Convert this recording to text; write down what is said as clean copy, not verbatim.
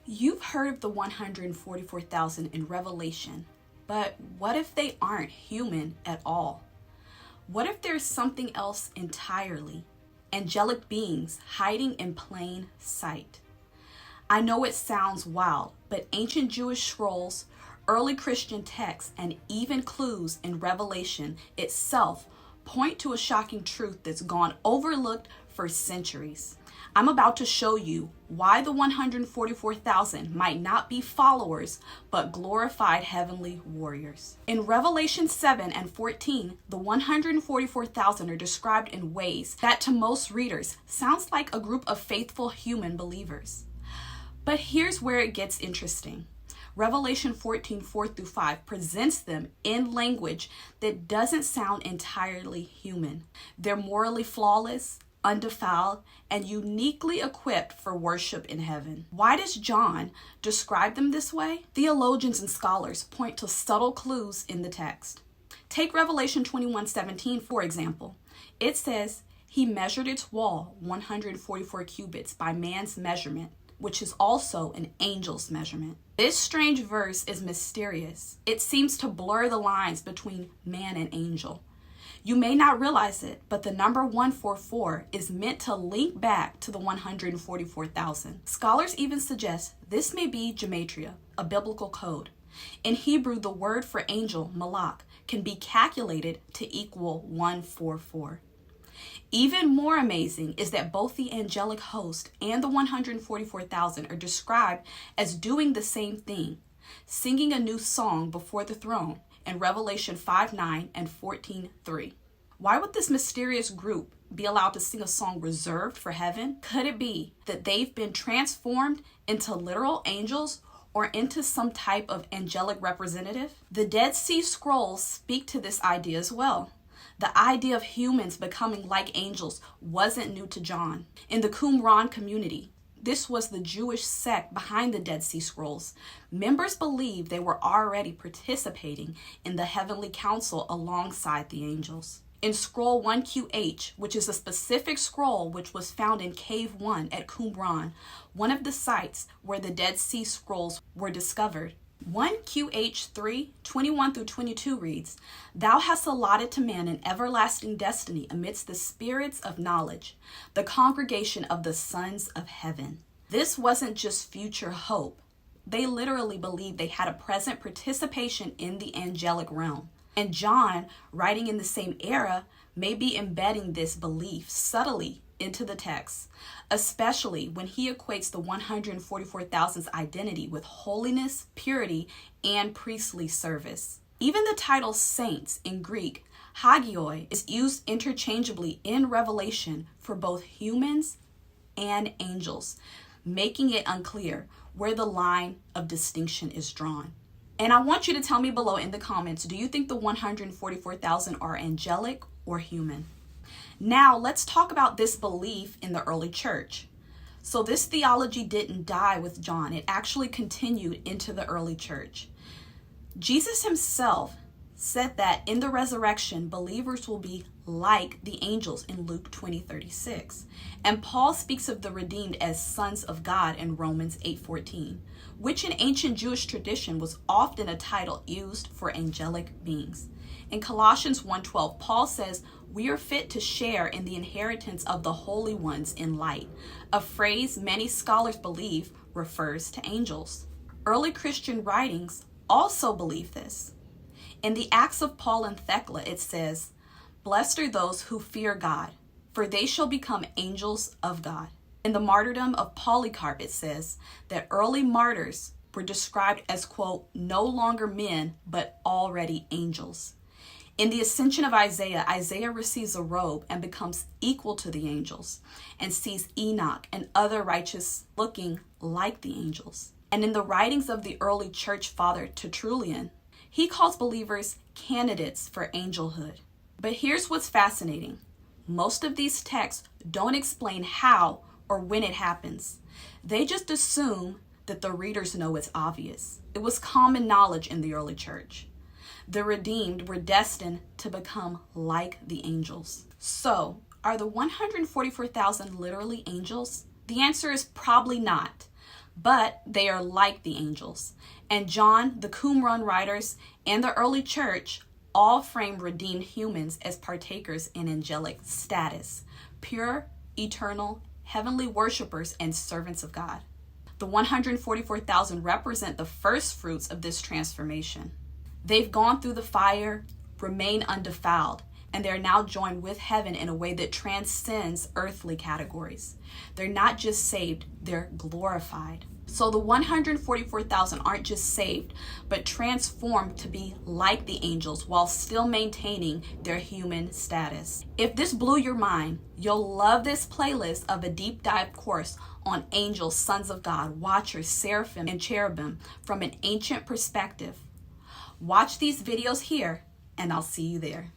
You've heard of the 144,000 in Revelation, but what if they aren't human at all? What if there's something else entirely? Angelic beings hiding in plain sight. I know it sounds wild, but ancient Jewish scrolls, early Christian texts, and even clues in Revelation itself point to a shocking truth that's gone overlooked for centuries. I'm about to show you why the 144,000 might not be followers, but glorified heavenly warriors. In Revelation 7 and 14, the 144,000 are described in ways that to most readers sounds like a group of faithful human believers. But here's where it gets interesting. Revelation 14, 4-5 presents them in language that doesn't sound entirely human. They're morally flawless, undefiled, and uniquely equipped for worship in heaven. Why does John describe them this way? Theologians and scholars point to subtle clues in the text. Take Revelation 21:17 for example. It says, "He measured its wall 144 cubits by man's measurement, which is also an angel's measurement." This strange verse is mysterious. It seems to blur the lines between man and angel. You may not realize it, but the number 144 is meant to link back to the 144,000. Scholars even suggest this may be gematria, a biblical code. In Hebrew, the word for angel, malach, can be calculated to equal 144. Even more amazing is that both the angelic host and the 144,000 are described as doing the same thing, singing a new song before the throne in Revelation 5:9 and 14:3. Why would this mysterious group be allowed to sing a song reserved for heaven? Could it be that they've been transformed into literal angels or into some type of angelic representative? The Dead Sea Scrolls speak to this idea as well. The idea of humans becoming like angels wasn't new to John. In the Qumran community, this was the Jewish sect behind the Dead Sea Scrolls. Members believed they were already participating in the heavenly council alongside the angels. In scroll 1QH, which is a specific scroll which was found in Cave 1 at Qumran, one of the sites where the Dead Sea Scrolls were discovered, 1QH3, 21-22 reads, "Thou hast allotted to man an everlasting destiny amidst the spirits of knowledge, the congregation of the sons of heaven." This wasn't just future hope. They literally believed they had a present participation in the angelic realm. And John, writing in the same era, may be embedding this belief subtly into the text, especially when he equates the 144,000's identity with holiness, purity, and priestly service. Even the title saints in Greek, hagioi, is used interchangeably in Revelation for both humans and angels, making it unclear where the line of distinction is drawn. And I want you to tell me below in the comments, do you think the 144,000 are angelic or human? Now, let's talk about this belief in the early church. So this theology didn't die with John. It actually continued into the early church. Jesus himself said that in the resurrection, believers will be like the angels in Luke 20:36. And Paul speaks of the redeemed as sons of God in Romans 8:14, which in ancient Jewish tradition was often a title used for angelic beings. In Colossians 1:12, Paul says, "We are fit to share in the inheritance of the holy ones in light," a phrase many scholars believe refers to angels. Early Christian writings also believe this. In the Acts of Paul and Thecla, it says, "Blessed are those who fear God, for they shall become angels of God." In the martyrdom of Polycarp, it says that early martyrs were described as, quote, "no longer men, but already angels." In the ascension of Isaiah, Isaiah receives a robe and becomes equal to the angels and sees Enoch and other righteous looking like the angels. And in the writings of the early church father Tertullian, he calls believers candidates for angelhood. But here's what's fascinating. Most of these texts don't explain how or when it happens. They just assume that the readers know it's obvious. It was common knowledge in the early church. The redeemed were destined to become like the angels. So, are the 144,000 literally angels? The answer is probably not. but they are like the angels. And John, the Qumran writers, and the early church all frame redeemed humans as partakers in angelic status, pure, eternal, heavenly worshipers and servants of God. The 144,000 represent the first fruits of this transformation. They've gone through the fire, remain undefiled, and they're now joined with heaven in a way that transcends earthly categories. They're not just saved, they're glorified. So the 144,000 aren't just saved, but transformed to be like the angels while still maintaining their human status. If this blew your mind, you'll love this playlist of a deep dive course on angels, sons of God, watchers, seraphim, and cherubim from an ancient perspective. Watch these videos here, and I'll see you there.